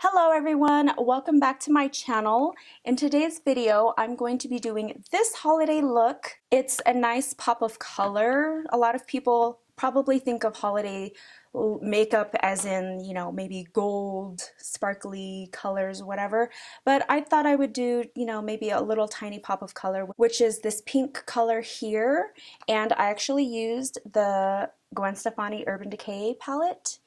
Hello everyone, welcome back to my channel. In today's video, I'm going to be doing this holiday look. It's a nice pop of color. A lot of people probably think of holiday makeup as in, you know, maybe gold, sparkly colors, whatever. But I thought I would do, you know, maybe a little tiny pop of color, which is this pink color here. And I actually used the Gwen Stefani Urban Decay palette.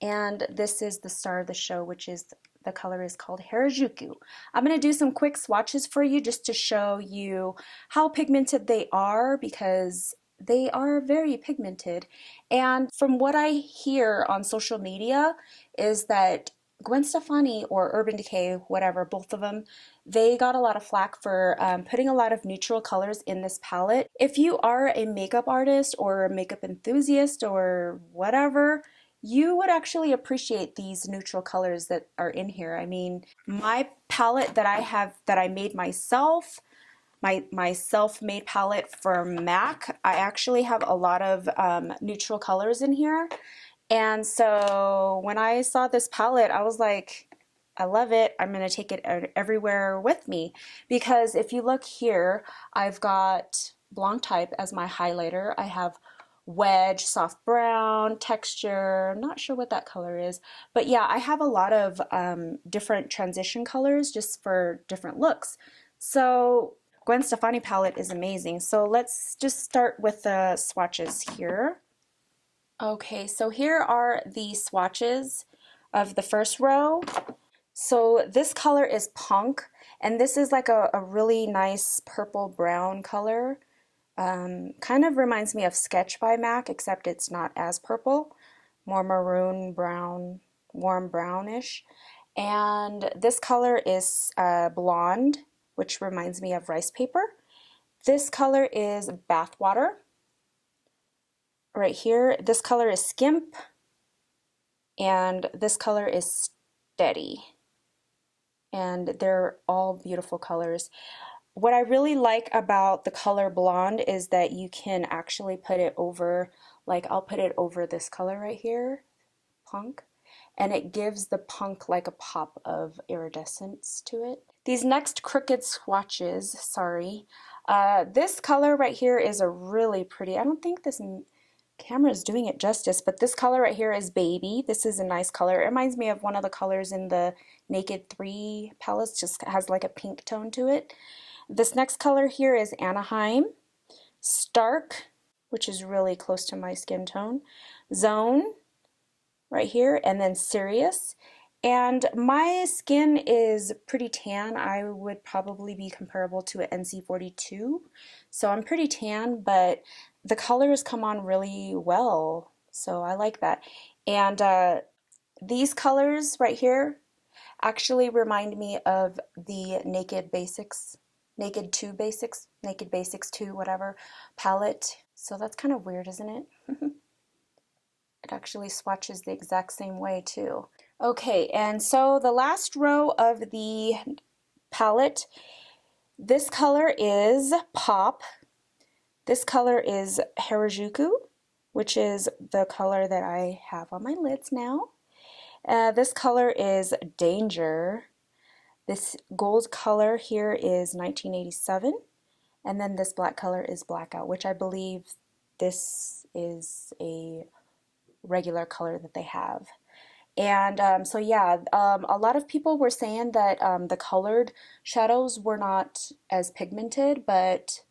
And this is the star of the show, which is the color is called Harajuku. I'm going to do some quick swatches for you just to show you how pigmented they are because they are very pigmented. And from what I hear on social media is that Gwen Stefani or Urban Decay, whatever, both of them, they got a lot of flack for putting a lot of neutral colors in this palette. If you are a makeup artist or a makeup enthusiast or whatever, you would actually appreciate these neutral colors that are in here. I mean, my palette that I have, that I made myself, my self-made palette for MAC, I actually have a lot of neutral colors in here. And so when I saw this palette, I was like, I love it. I'm going to take it everywhere with me. Because if you look here, I've got Blanc Type as my highlighter. I have Wedge, soft brown, texture, I'm not sure what that color is, but yeah, I have a lot of different transition colors just for different looks. So Gwen Stefani palette is amazing. So let's just start with the swatches here. Okay, so here are the swatches of the first row. So this color is Punk, and this is like a really nice purple brown color. Kind of reminds me of Sketch by MAC, except it's not as purple, more maroon brown, warm brownish. And this color is Blonde, which reminds me of rice paper. This color is Bathwater. Right here, this color is Skimp, and this color is Steady. And they're all beautiful colors. What I really like about the color Blonde is that you can actually put it over, like I'll put it over this color right here, Punk, and it gives the Punk like a pop of iridescence to it. These next crooked swatches, sorry, this color right here is a really pretty, I don't think this camera is doing it justice, but this color right here is Baby. This is a nice color. It reminds me of one of the colors in the Naked 3 palettes, just has like a pink tone to it. This next color here is Anaheim, Stark, which is really close to my skin tone, Zone, right here, and then Sirius. And my skin is pretty tan. I would probably be comparable to an NC42. So I'm pretty tan, but the colors come on really well. So I like that. And these colors right here actually remind me of the Naked Basics, Naked 2 Basics, Naked Basics 2, whatever, palette. So that's kind of weird, isn't it? It actually swatches the exact same way too. Okay, and so the last row of the palette, this color is Pop. This color is Harajuku, which is the color that I have on my lids now. This color is Danger. This gold color here is 1987. And then this black color is Blackout, which I believe this is a regular color that they have. And so yeah, a lot of people were saying that the colored shadows were not as pigmented, but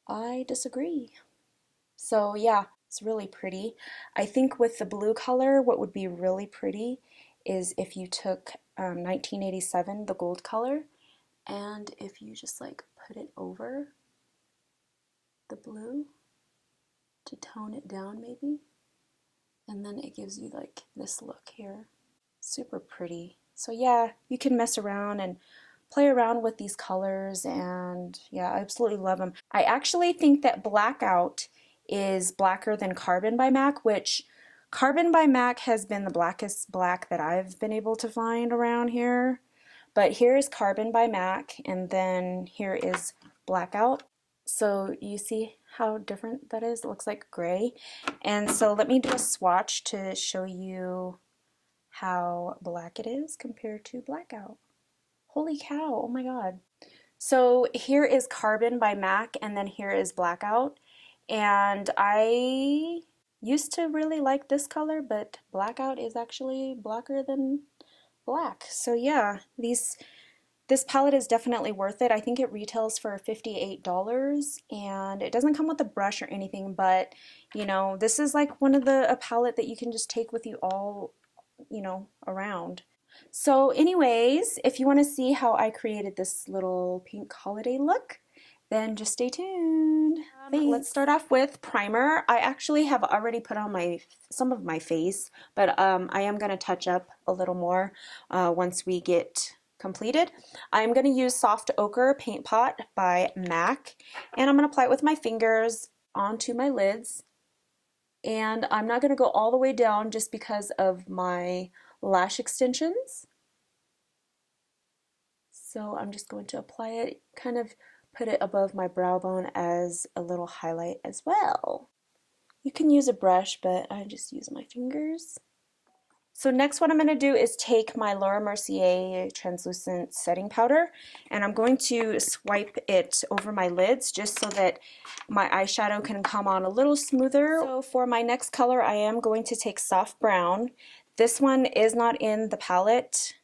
I disagree. So yeah, it's really pretty. I think with the blue color, what would be really pretty is if you took 1987, the gold color, and if you just like put it over the blue to tone it down maybe, and then it gives you like this look here. Super pretty. So yeah, you can mess around and play around with these colors, and yeah, I absolutely love them. I actually think that Blackout is blacker than Carbon by MAC, which Carbon by MAC has been the blackest black that I've been able to find around here. But here is Carbon by MAC, and then here is Blackout. So you see how different that is? It looks like gray. And so let me do a swatch to show you how black it is compared to blackout. Holy cow, oh my god. So here is Carbon by MAC, and then here is Blackout. And I used to really like this color, but Blackout is actually blacker than black. So yeah, this palette is definitely worth it. I think it retails for $58, and it doesn't come with a brush or anything, but you know, this is like one of a palette that you can just take with you all, you know, around. So anyways, if you want to see how I created this little pink holiday look, then just stay tuned. Let's start off with primer. I actually have already put on some of my face, but I am going to touch up a little more once we get completed. I'm going to use Soft Ochre Paint Pot by MAC, and I'm going to apply it with my fingers onto my lids. And I'm not going to go all the way down just because of my lash extensions. So I'm just going to apply it, kind of put it above my brow bone as a little highlight as well. You can use a brush, but I just use my fingers. So next what I'm going to do is take my Laura Mercier translucent setting powder, and I'm going to swipe it over my lids just so that my eyeshadow can come on a little smoother. So for my next color I am going to take Soft Brown. This one is not in the palette.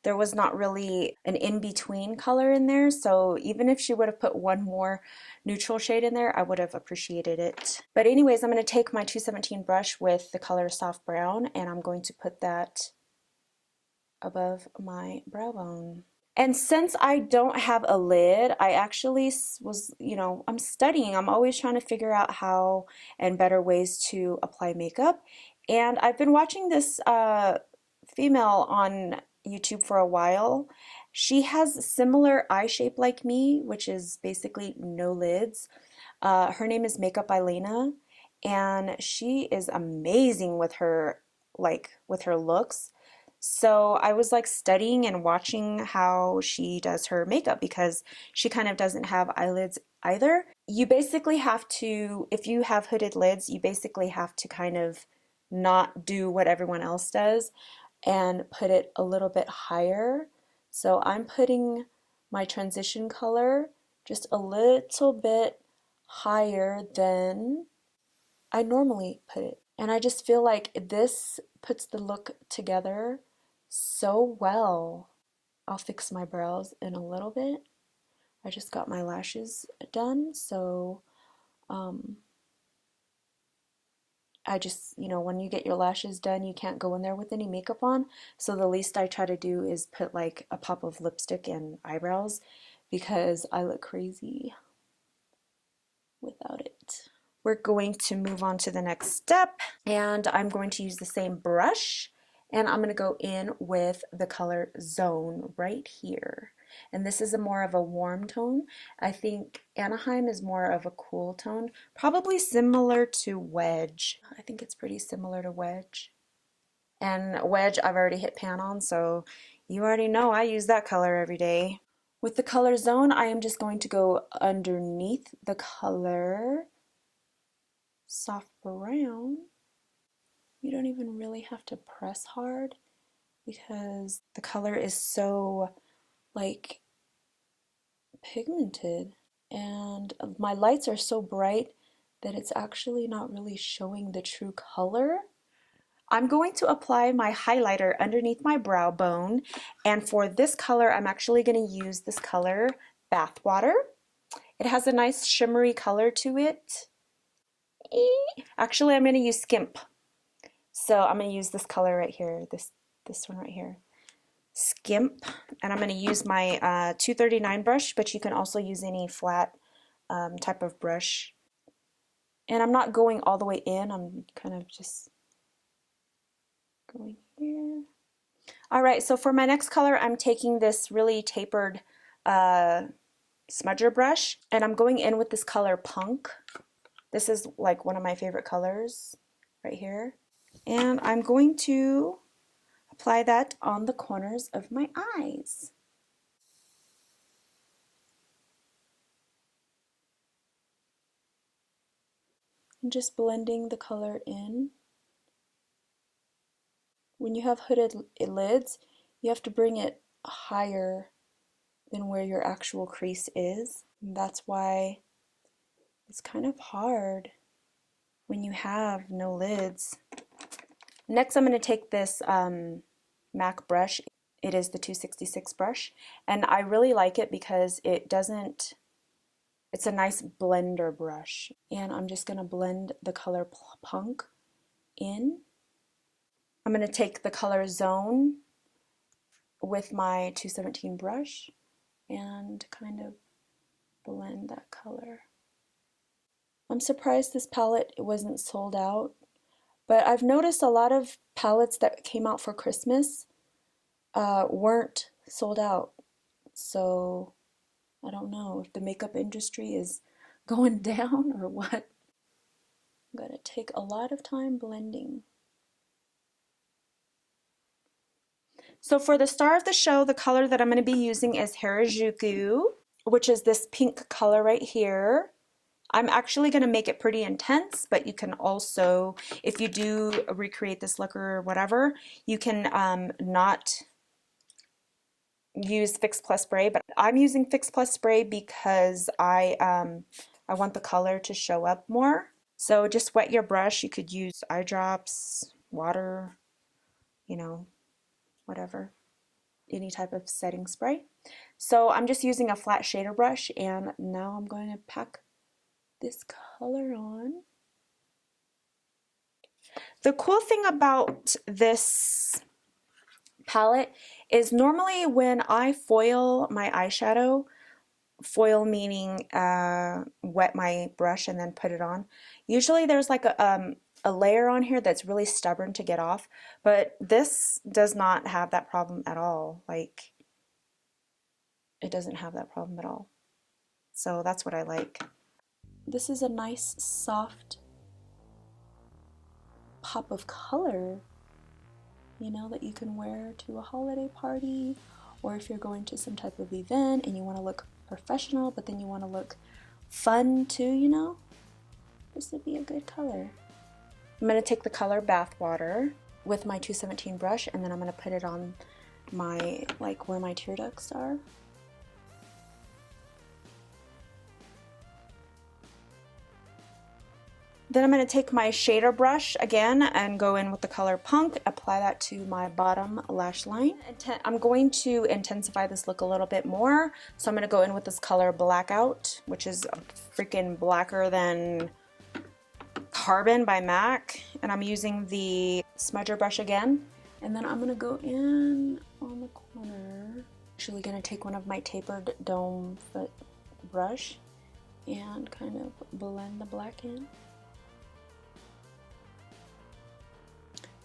There was not really an in-between color in there, so even if she would have put one more neutral shade in there, I would have appreciated it. But anyways, I'm going to take my 217 brush with the color Soft Brown, and I'm going to put that above my brow bone. And since I don't have a lid, I actually was, you know, I'm studying. I'm always trying to figure out how and better ways to apply makeup. And I've been watching this female on YouTube for a while. She has similar eye shape like me, which is basically no lids. Her name is Makeup Elena, and she is amazing with her looks. So I was like studying and watching how she does her makeup because she kind of doesn't have eyelids either. You basically have to, if you have hooded lids, you basically have to kind of not do what everyone else does and put it a little bit higher. So I'm putting my transition color just a little bit higher than I normally put it. And I just feel like this puts the look together so well. I'll fix my brows in a little bit. I just got my lashes done, so I just, you know, when you get your lashes done, you can't go in there with any makeup on. So the least I try to do is put like a pop of lipstick and eyebrows because I look crazy without it. We're going to move on to the next step, and I'm going to use the same brush, and I'm going to go in with the color Zone right here. And this is a more of a warm tone. I think Anaheim is more of a cool tone, probably similar to Wedge. I think it's pretty similar to Wedge. And Wedge I've already hit pan on, so you already know I use that color every day. With the color Zone, I am just going to go underneath the color Soft Brown. You don't even really have to press hard because the color is so like pigmented, and my lights are so bright that it's actually not really showing the true color. I'm going to apply my highlighter underneath my brow bone, and for this color I'm actually going to use this color Bathwater. It has a nice shimmery color to it. Actually, I'm going to use Skimp. So I'm going to use this color right here, this one right here, Skimp, and I'm going to use my 239 brush, but you can also use any flat type of brush. And I'm not going all the way in, I'm kind of just going here. Alright, so for my next color, I'm taking this really tapered smudger brush, and I'm going in with this color Punk. This is like one of my favorite colors right here. And I'm going to apply that on the corners of my eyes. And just blending the color in when you have hooded lids, you have to bring it higher than where your actual crease is. And that's why it's kind of hard when you have no lids. Next, I'm going to take this MAC brush. It is the 266 brush, and I really like it because it's a nice blender brush. And I'm just going to blend the color Punk in. I'm going to take the color Zone with my 217 brush and kind of blend that color. I'm surprised this palette wasn't sold out, but I've noticed a lot of palettes that came out for Christmas weren't sold out. So I don't know if the makeup industry is going down or what. I'm going to take a lot of time blending. So for the star of the show, the color that I'm going to be using is Harajuku, which is this pink color right here. I'm actually going to make it pretty intense, but you can also, if you do recreate this look or whatever, you can not use Fix Plus spray, but I'm using Fix Plus spray because I want the color to show up more. So just wet your brush. You could use eye drops, water, you know, whatever, any type of setting spray. So I'm just using a flat shader brush, and now I'm going to pack this color on. The cool thing about this palette is normally when I foil my eyeshadow, foil meaning wet my brush and then put it on, usually there's like a layer on here that's really stubborn to get off, but this does not have that problem at all. Like, it doesn't have that problem at all. So that's what I like. This is a nice soft pop of color, you know, that you can wear to a holiday party, or if you're going to some type of event and you want to look professional but then you want to look fun too, you know, this would be a good color. I'm going to take the color Bathwater with my 217 brush, and then I'm going to put it on my, like, where my tear ducts are. Then I'm going to take my shader brush again and go in with the color Punk, apply that to my bottom lash line. I'm going to intensify this look a little bit more, so I'm going to go in with this color Blackout, which is freaking blacker than Carbon by MAC, and I'm using the smudger brush again, and then I'm going to go in on the corner. Actually going to take one of my tapered dome foot brush and kind of blend the black in.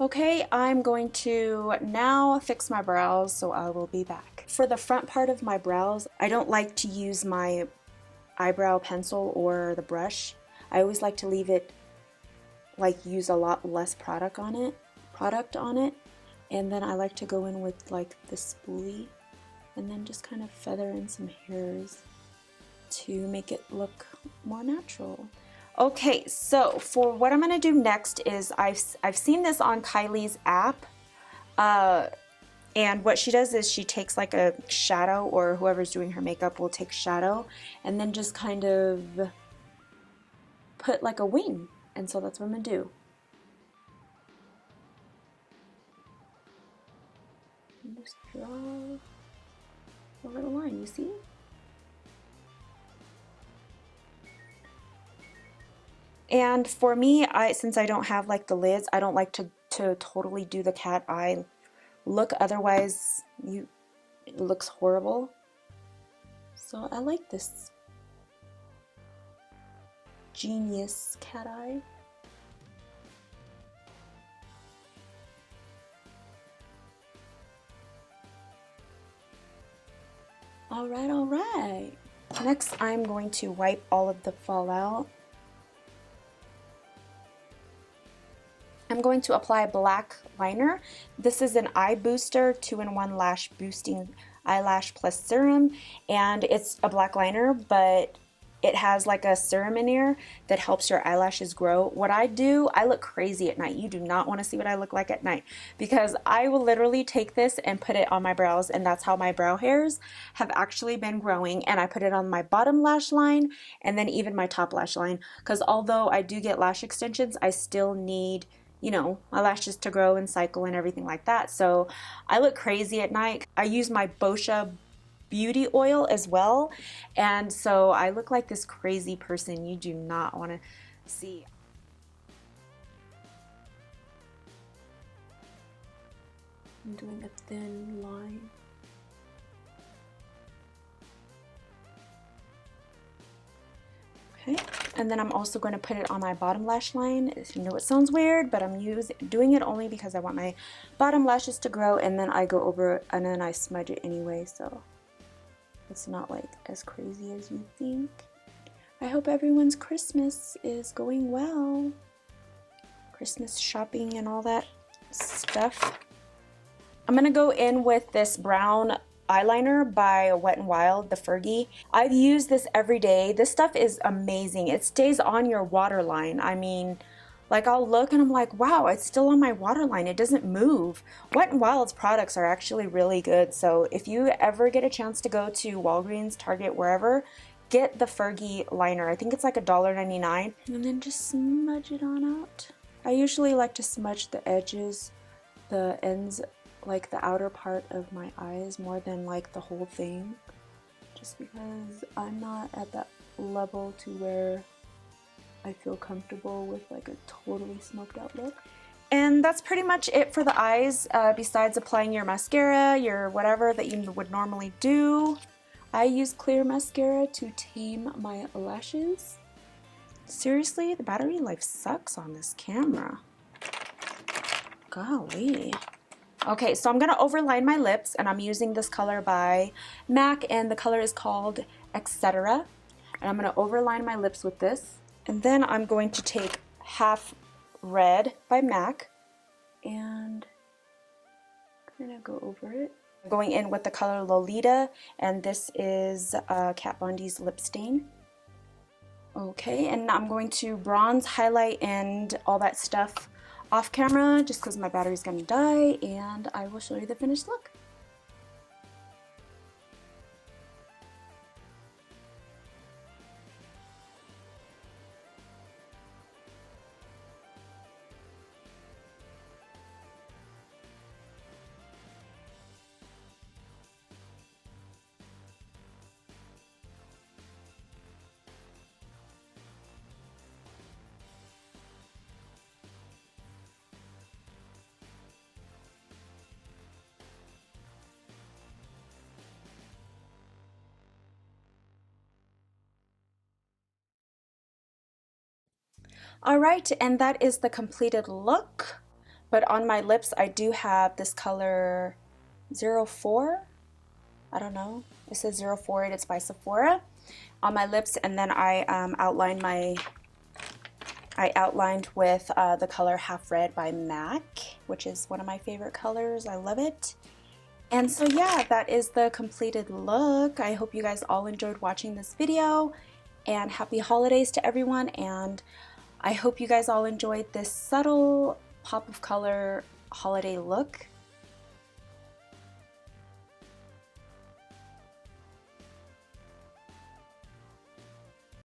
Okay, I'm going to now fix my brows, so I will be back. For the front part of my brows, I don't like to use my eyebrow pencil or the brush. I always like to leave it, like, use a lot less product on it, and then I like to go in with like the spoolie and then just kind of feather in some hairs to make it look more natural. Okay, so for what I'm going to do next is I've seen this on Kylie's app, and what she does is she takes like a shadow, or whoever's doing her makeup will take shadow and then just kind of put like a wing, and so that's what I'm going to do. And just draw a little line, you see? And for me, since I don't have like the lids, I don't like to totally do the cat eye look, otherwise it looks horrible. So I like this genius cat eye. All right. Next, I'm going to wipe all of the fallout. I'm going to apply black liner. This is an eye booster 2-in-1 lash boosting eyelash plus serum, and it's a black liner, but it has like a serum in here that helps your eyelashes grow. What I do, I look crazy at night. You do not want to see what I look like at night, because I will literally take this and put it on my brows, and that's how my brow hairs have actually been growing. And I put it on my bottom lash line and then even my top lash line, because although I do get lash extensions, I still need, you know, my lashes to grow and cycle and everything like that. So I look crazy at night. I use my Boscia beauty oil as well, and so I look like this crazy person you do not want to see. I'm doing a thin line. Okay, and then I'm also going to put it on my bottom lash line. You know, it sounds weird, but I'm doing it only because I want my bottom lashes to grow, and then I go over it and then I smudge it anyway, so it's not like as crazy as you think. I hope everyone's Christmas is going well. Christmas shopping and all that stuff. I'm gonna go in with this brown eyeliner by Wet n Wild, the Fergie. I've used this every day. This stuff is amazing. It stays on your waterline. I mean, like, I'll look and I'm like, wow, it's still on my waterline. It doesn't move. Wet n Wild's products are actually really good. So if you ever get a chance to go to Walgreens, Target, wherever, get the Fergie liner. I think it's like $1.99. And then just smudge it on out. I usually like to smudge the edges, the ends, like the outer part of my eyes, more than like the whole thing. Just because I'm not at that level to where I feel comfortable with like a totally smoked out look. And that's pretty much it for the eyes, besides applying your mascara, your whatever that you would normally do. I use clear mascara to tame my lashes. Seriously, the battery life sucks on this camera. Golly. Okay, so I'm gonna overline my lips, and I'm using this color by MAC, and the color is called Etc. And I'm gonna overline my lips with this. And then I'm going to take Half Red by MAC and kind of go over it. I'm going in with the color Lolita, and this is Kat Von D's lip stain. Okay, and I'm going to bronze, highlight, and all that stuff off camera just because my battery's gonna die, and I will show you the finished look. Alright, and that is the completed look. But on my lips, I do have this color 04. I don't know. It says 04 and it's by Sephora on my lips. And then I outlined with the color Half Red by MAC, which is one of my favorite colors. I love it. And so yeah, that is the completed look. I hope you guys all enjoyed watching this video, and happy holidays to everyone. And I hope you guys all enjoyed this subtle pop of color holiday look.